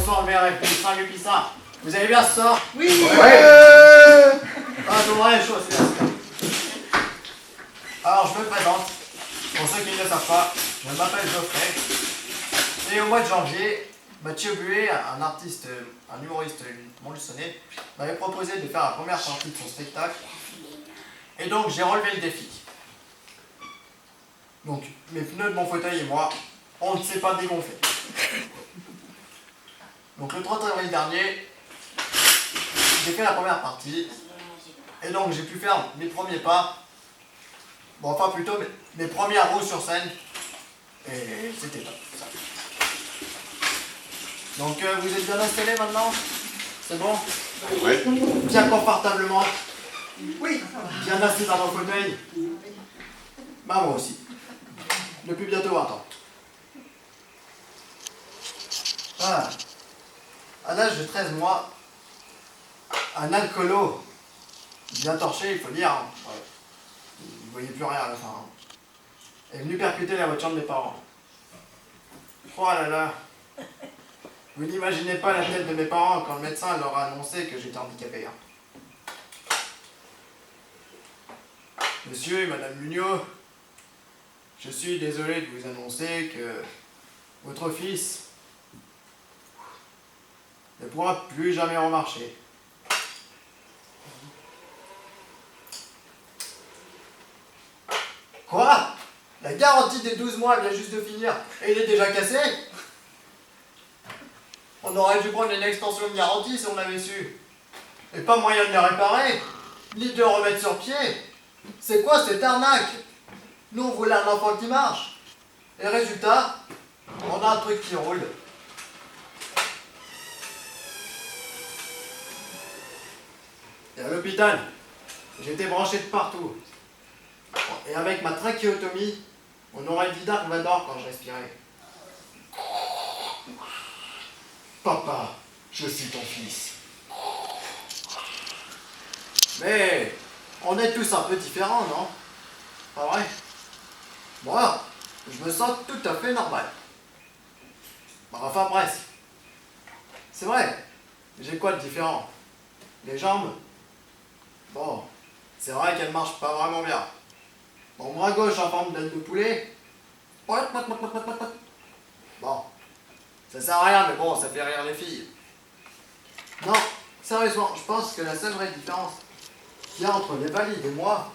bonsoir le verre avec Pissin et Pissin. Vous allez bien ce soir? Oui. Ah, j'aurais les choses, c'est alors, je me présente. Pour ceux qui ne le savent pas, je m'appelle Geoffrey. Et au mois de janvier, Mathieu Buet, un artiste, un humoriste montluçonné, m'avait proposé de faire la première partie de son spectacle. Et donc, j'ai relevé le défi. Donc, mes pneus de mon fauteuil et moi, on ne s'est pas dégonflé. Donc, le 30 avril dernier, j'ai fait la première partie. Et donc, j'ai pu faire mes premiers pas. Bon, enfin, plutôt mes premières roues sur scène. Et c'était top. Donc, vous êtes bien installés maintenant? C'est bon? Oui. Bien confortablement? Oui. Bien assis dans vos fauteuils? Bah, moi aussi. Depuis bientôt 20 ans. Ah. À l'âge de 13 mois, un alcoolo, bien torché, il faut dire, hein. Ouais. Il ne voyait plus rien à la fin, hein, est venu percuter la voiture de mes parents. Oh là là. Vous n'imaginez pas la tête de mes parents quand le médecin leur a annoncé que j'étais handicapé. Hein. Monsieur et Madame Mugnot, je suis désolé de vous annoncer que votre fils ne pourra plus jamais remarcher. Quoi? La garantie des 12 mois vient juste de finir et il est déjà cassé? On aurait dû prendre une extension de garantie si on l'avait su. Et pas moyen de le réparer, ni de le remettre sur pied. C'est quoi cette arnaque? Nous on voulait un enfant qui marche. Et résultat, on a un truc qui roule. Et à l'hôpital, j'étais branché de partout. Et avec ma trachéotomie, on aurait dit Dark Vador quand je respirais. Papa, je suis ton fils. Mais on est tous un peu différents, non? Pas vrai? Moi, je me sens tout à fait normal. Enfin presque. C'est vrai. J'ai quoi de différent? Les jambes? Bon, c'est vrai qu'elles marchent pas vraiment bien. Mon bras gauche en forme d'aile de poulet. Bon, ça sert à rien, mais bon, ça fait rire les filles. Non, sérieusement, je pense que la seule vraie différence qu'il y a entre les valides et moi,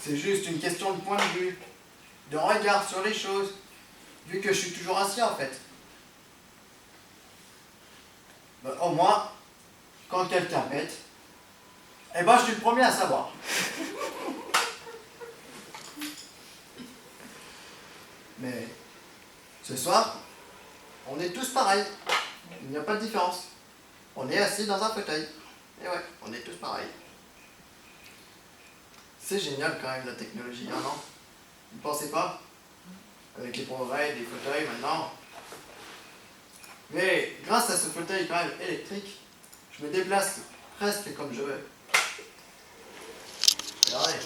c'est juste une question de point de vue, de regard sur les choses, vu que je suis toujours assis en fait. Ben, au moins, quand quelqu'un pète, eh ben je suis le premier à savoir. Mais ce soir, on est tous pareils. Il n'y a pas de différence. On est assis dans un fauteuil. Et ouais, on est tous pareils. C'est génial quand même la technologie, hein, non? Vous ne pensez pas? Avec les progrès des fauteuils maintenant. Mais grâce à ce fauteuil quand même électrique, je me déplace presque comme je veux. Regardez.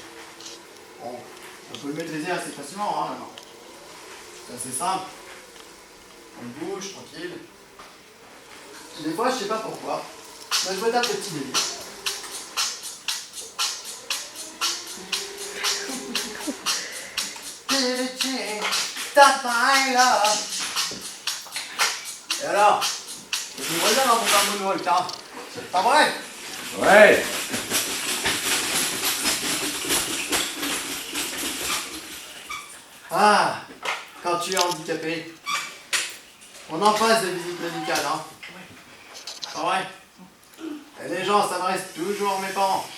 On peut le maîtriser assez facilement, hein, maintenant. C'est assez simple. On bouge, tranquille. Des fois, je sais pas pourquoi, mais je me tape des petits délires. Et alors? C'est une vraie dans mon moonwalk, hein? C'est pas vrai? Ouais. Ah, quand tu es handicapé, on en passe des visites médicales, hein? Pas vrai? Et les gens s'adressent toujours à mes parents.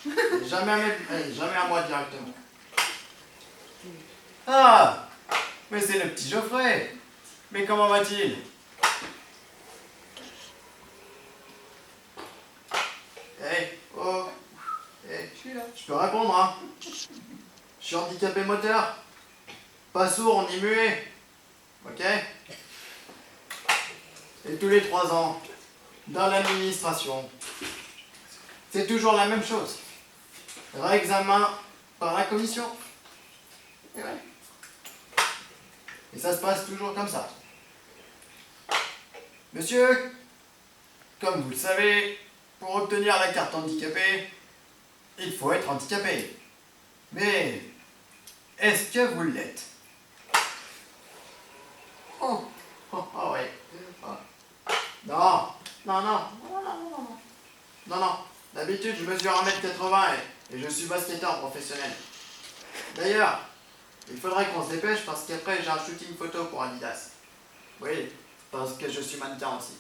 Et jamais à moi directement. Ah, mais c'est le petit Geoffrey. Mais comment va-t-il? Je suis là. Je peux répondre, hein? Je suis handicapé moteur. Pas sourd ni muet. Ok? Et tous les 3 ans, dans l'administration, c'est toujours la même chose. Réexamen par la commission. Et ouais. Et ça se passe toujours comme ça. Monsieur, comme vous le savez, pour obtenir la carte handicapée, il faut être handicapé. Mais est-ce que vous l'êtes? Oh, oh, ouais. Oh. Non, non, non, non, non, non, non. Non, non. D'habitude, je mesure 1m80 et je suis basketteur professionnel. D'ailleurs, il faudrait qu'on se dépêche parce qu'après, j'ai un shooting photo pour Adidas. Oui, parce que je suis mannequin aussi.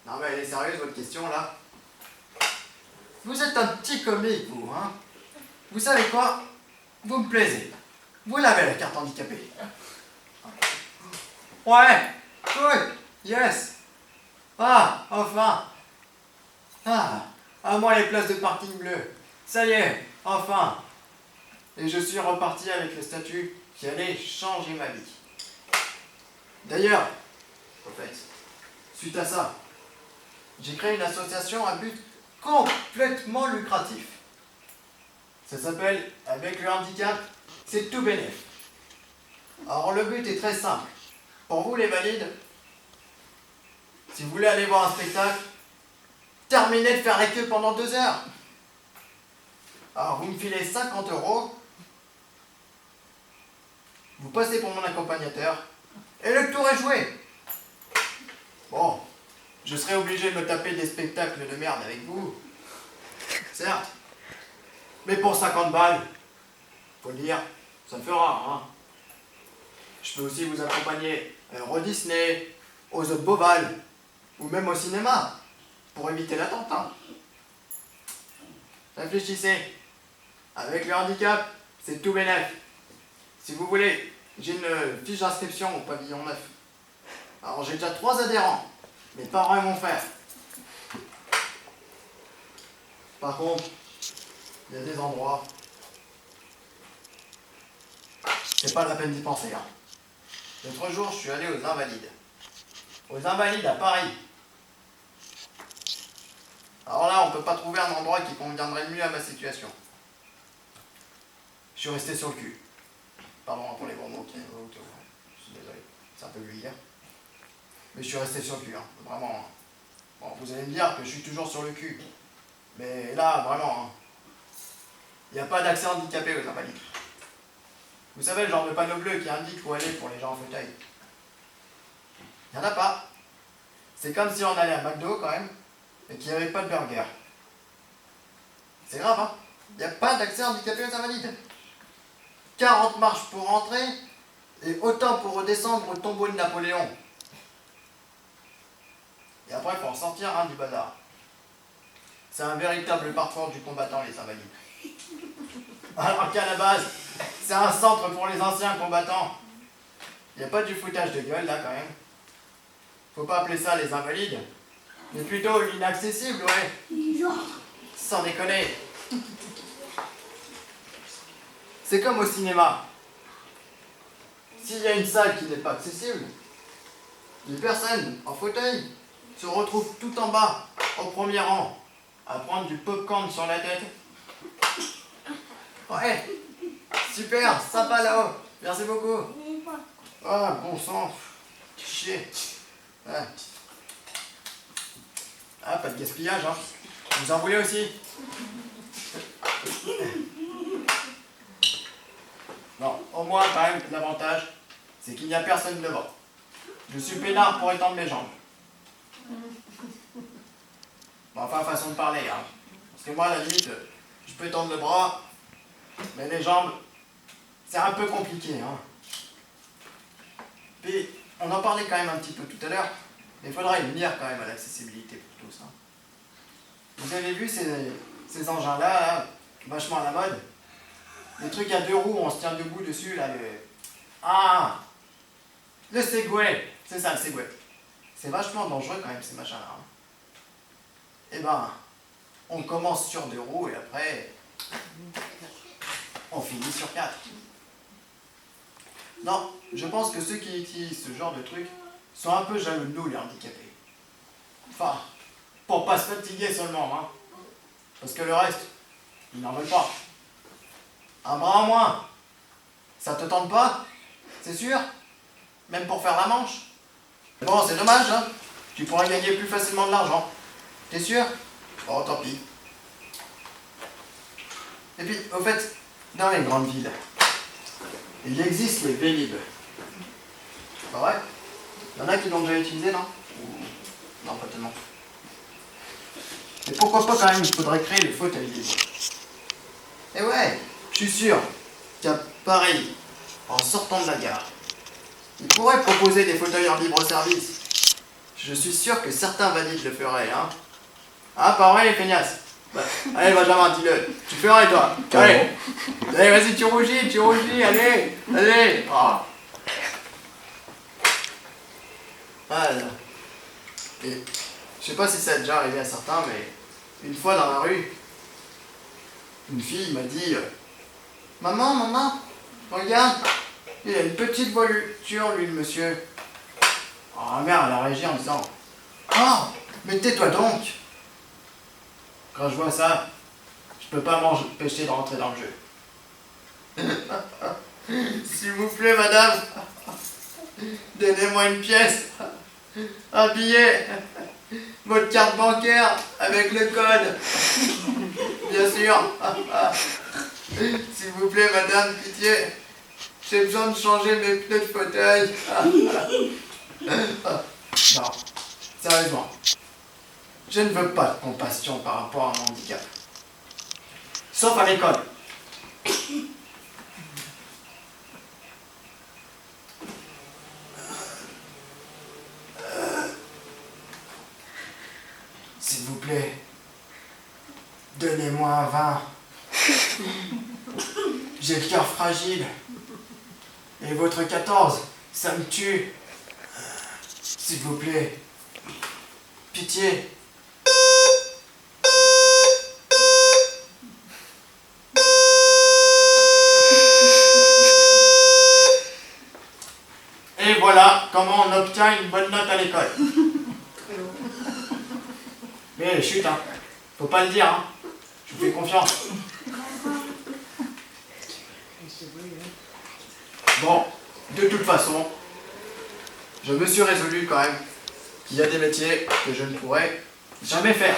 Non, mais elle est sérieuse, votre question, là? Vous êtes un petit comique, vous, hein? Vous savez quoi? Vous me plaisez. Vous l'avez, la carte handicapée. Ouais, good, yes. Ah, enfin. Ah, à moi les places de parking bleues. Ça y est, enfin. Et je suis reparti avec le statut qui allait changer ma vie. D'ailleurs, au fait, suite à ça, j'ai créé une association à but complètement lucratif. Ça s'appelle Avec le handicap, c'est tout bénef. Alors le but est très simple. Pour vous les valides, si vous voulez aller voir un spectacle, terminez de faire la queue pendant 2 heures. Alors vous me filez 50 €, vous passez pour mon accompagnateur, et le tour est joué. Bon, je serai obligé de me taper des spectacles de merde avec vous, certes, mais pour 50 balles, faut le dire, ça me fera, hein. Je peux aussi vous accompagner à Euro Disney, aux Eaux de Beauval, ou même au cinéma, pour éviter l'attente, hein. Réfléchissez. Avec le handicap, c'est tout bénef. Si vous voulez, j'ai une fiche d'inscription au pavillon 9. Alors j'ai déjà 3 adhérents, mes parents et mon frère. Par contre, il y a des endroits, c'est pas la peine d'y penser, hein. L'autre jour, je suis allé aux Invalides. Aux Invalides à Paris. Alors là, on peut pas trouver un endroit qui conviendrait mieux à ma situation. Je suis resté sur le cul. Pardon pour les gros mots, je suis désolé, c'est un peu vulgaire. Mais je suis resté sur le cul, hein, vraiment. Hein. Bon, vous allez me dire que je suis toujours sur le cul. Mais là, vraiment, hein, il n'y a pas d'accès handicapé aux Invalides. Vous savez, le genre de panneau bleu qui indique où aller pour les gens en fauteuil. Il n'y en a pas. C'est comme si on allait à McDo quand même, et qu'il n'y avait pas de burger. C'est grave, hein? Il n'y a pas d'accès handicapé aux Invalides. 40 marches pour rentrer, et autant pour redescendre au tombeau de Napoléon. Et après, il faut en sortir, hein, du bazar. C'est un véritable parcours du combattant, les Invalides. Alors qu'à la base, c'est un centre pour les anciens combattants. Il n'y a pas du foutage de gueule, là, quand même. Faut pas appeler ça les Invalides, mais plutôt l'inaccessible, ouais. Sans déconner. C'est comme au cinéma. S'il y a une salle qui n'est pas accessible, les personnes en fauteuil se retrouvent tout en bas, au premier rang, à prendre du popcorn sur la tête. Ouais, super, sympa là-haut, merci beaucoup. Ah, bon sang, chier. Ouais. Ah, pas de gaspillage, hein. Vous en voulez aussi? Non, au moins, quand même, l'avantage, c'est qu'il n'y a personne devant. Je suis peinard pour étendre mes jambes. Bon, enfin, façon de parler, hein. Parce que moi, à la limite, je peux étendre le bras, mais les jambes, c'est un peu compliqué, hein. Puis, on en parlait quand même un petit peu tout à l'heure, mais il faudra y venir quand même à l'accessibilité pour tous, hein. Vous avez vu ces engins-là, là, vachement à la mode? Les trucs à 2 roues, on se tient debout dessus, là, Ah, le Segway, c'est ça, le Segway. C'est vachement dangereux quand même, ces machins-là, hein. Eh ben, on commence sur 2 roues et après, on finit sur 4. Non, je pense que ceux qui utilisent ce genre de truc sont un peu jaloux de nous, les handicapés. Enfin, pour pas se fatiguer seulement, hein. Parce que le reste, ils n'en veulent pas. Un bras en moins, ça te tente pas? C'est sûr? Même pour faire la manche? Bon, c'est dommage, hein. Tu pourras gagner plus facilement de l'argent. T'es sûr? Oh, tant pis. Et puis, au fait, dans les grandes villes, il existe les Vélib. Pas vrai? Il y en a qui l'ont déjà utilisé, non? Non, pas tellement. Mais pourquoi pas quand même, il faudrait créer le fauteuil libre. Et ouais, je suis sûr qu'à Paris, en sortant de la gare, ils pourraient proposer des fauteuils en libre service. Je suis sûr que certains valides le feraient, hein. Ah, pas vrai les feignasses? Bah, allez Benjamin, dis-le. Tu ferais toi. Allez. Allez, vas-y, tu rougis, allez. Allez. Oh. Voilà. Et je sais pas si ça a déjà arrivé à certains, mais une fois dans la rue, une fille m'a dit maman, regarde, il a une petite voiture, lui, le monsieur. Oh, ma mère, elle a réagi en disant oh, mais tais-toi donc. Quand je vois ça, je peux pas m'empêcher de rentrer dans le jeu. S'il vous plaît, madame, donnez-moi une pièce, un billet, votre carte bancaire avec le code. Bien sûr. S'il vous plaît, madame, pitié. J'ai besoin de changer mes pneus de fauteuil. Non, sérieusement. Je ne veux pas de compassion par rapport à mon handicap. Sauf à l'école. S'il vous plaît, donnez-moi un vin. J'ai le cœur fragile. Et votre 14, ça me tue. S'il vous plaît, pitié. Et voilà comment on obtient une bonne note à l'école. Mais chut, hein. Faut pas le dire, hein. Je vous fais confiance. Bon, de toute façon, je me suis résolu quand même qu'il y a des métiers que je ne pourrais jamais faire.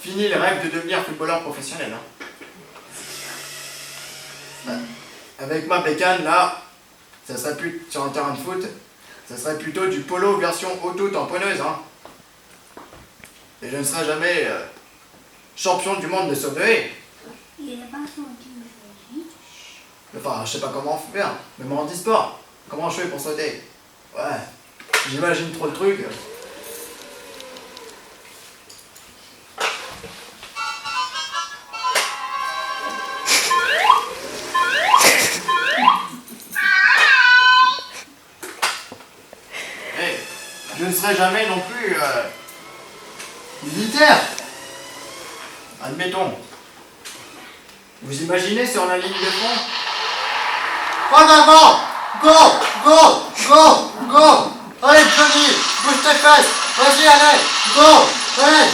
Fini le rêve de devenir footballeur professionnel. Hein. Avec ma bécane, là, ça serait plus sur un terrain de foot, ça serait plutôt du polo version auto-tamponneuse. Hein. Et je ne serai jamais champion du monde de saut de haie. Enfin, je sais pas comment faire, même en handisport. Comment je fais pour sauter? Ouais, j'imagine trop le truc. Et je ne serai jamais non plus militaire. Admettons. Vous imaginez sur la ligne de fond? En avant! Go! Allez, Johnny, bouge tes fesses! Vas-y, allez! Go! Allez!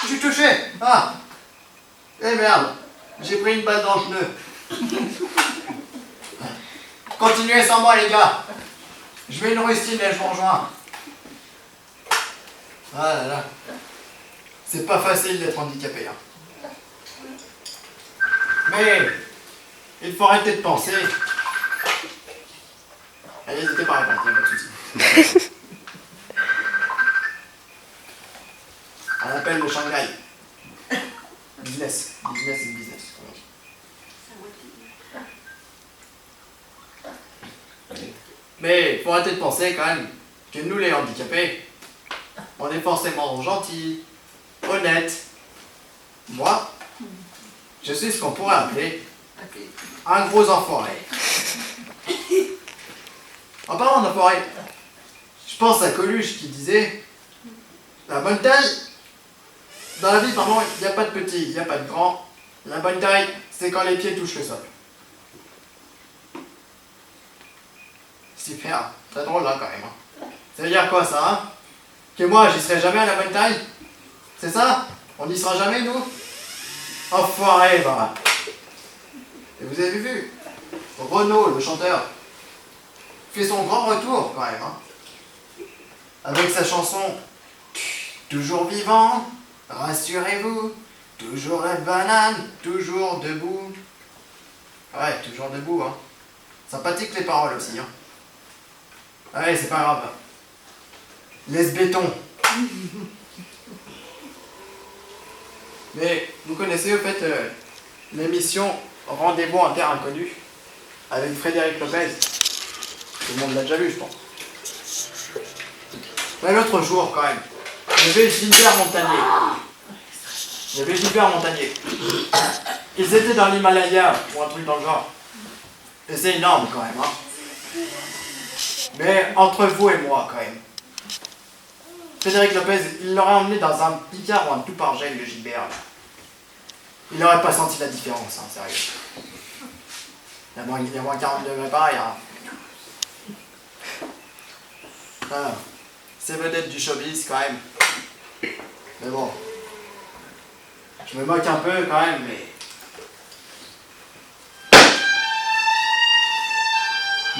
Je suis touché! Ah! Eh merde! J'ai pris une balle dans le pneu. Continuez sans moi, les gars! Je vais une rustine et je vous rejoins. Ah là là. C'est pas facile d'être handicapé, hein. Mais il faut arrêter de penser. Allez, n'hésitez pas à répondre, il n'y a pas de souci. On appelle le Shanghai. Business is business. Mais il faut arrêter de penser quand même que nous les handicapés, on est forcément gentils, honnêtes. Moi, je suis ce qu'on pourrait appeler un gros enfoiré. En parlant d'enfoiré, je pense à Coluche qui disait la bonne taille, dans la vie, pardon, il n'y a pas de petit, il n'y a pas de grand. La bonne taille, c'est quand les pieds touchent le sol. Super, très drôle là quand même. Hein. Ça veut dire quoi ça, hein? Que moi, j'y serai jamais à la bonne taille? C'est ça? On n'y sera jamais, nous? Enfoiré, bah. Et vous avez vu Renaud, le chanteur, fait son grand retour quand même, hein. Avec sa chanson Toujours vivant, rassurez-vous, toujours la banane, toujours debout. Ouais, toujours debout, hein. Sympathique les paroles aussi, hein. Ouais, c'est pas grave. Laisse béton. Mais vous connaissez au fait l'émission Rendez-vous en terre inconnue avec Frédéric Lopez. Tout le monde l'a déjà vu, je pense. Mais l'autre jour, quand même, il y avait Gilbert Montagnier. Ils étaient dans l'Himalaya ou un truc dans le genre. Et c'est énorme quand même, hein. Mais entre vous et moi, quand même. Frédéric Lopez, il l'aurait emmené dans un Picard ou un tout par gel, le Gilbert. Là. Il n'aurait pas senti la différence, hein, sérieux. Il y a moins 40 degrés pareil, hein. Ah, c'est vedette du showbiz quand même. Mais bon. Je me moque un peu quand même, mais.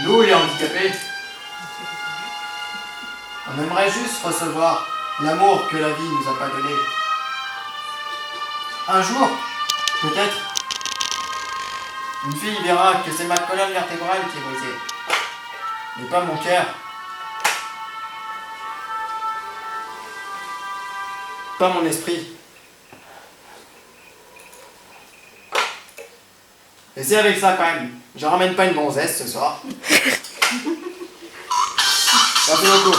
Nous, les handicapés, on aimerait juste recevoir l'amour que la vie nous a pas donné. Un jour, peut-être, une fille verra que c'est ma colonne vertébrale qui est brisée, mais pas mon cœur. Pas mon esprit. Et c'est avec ça quand même. Je ramène pas une gonzesse ce soir. Merci beaucoup.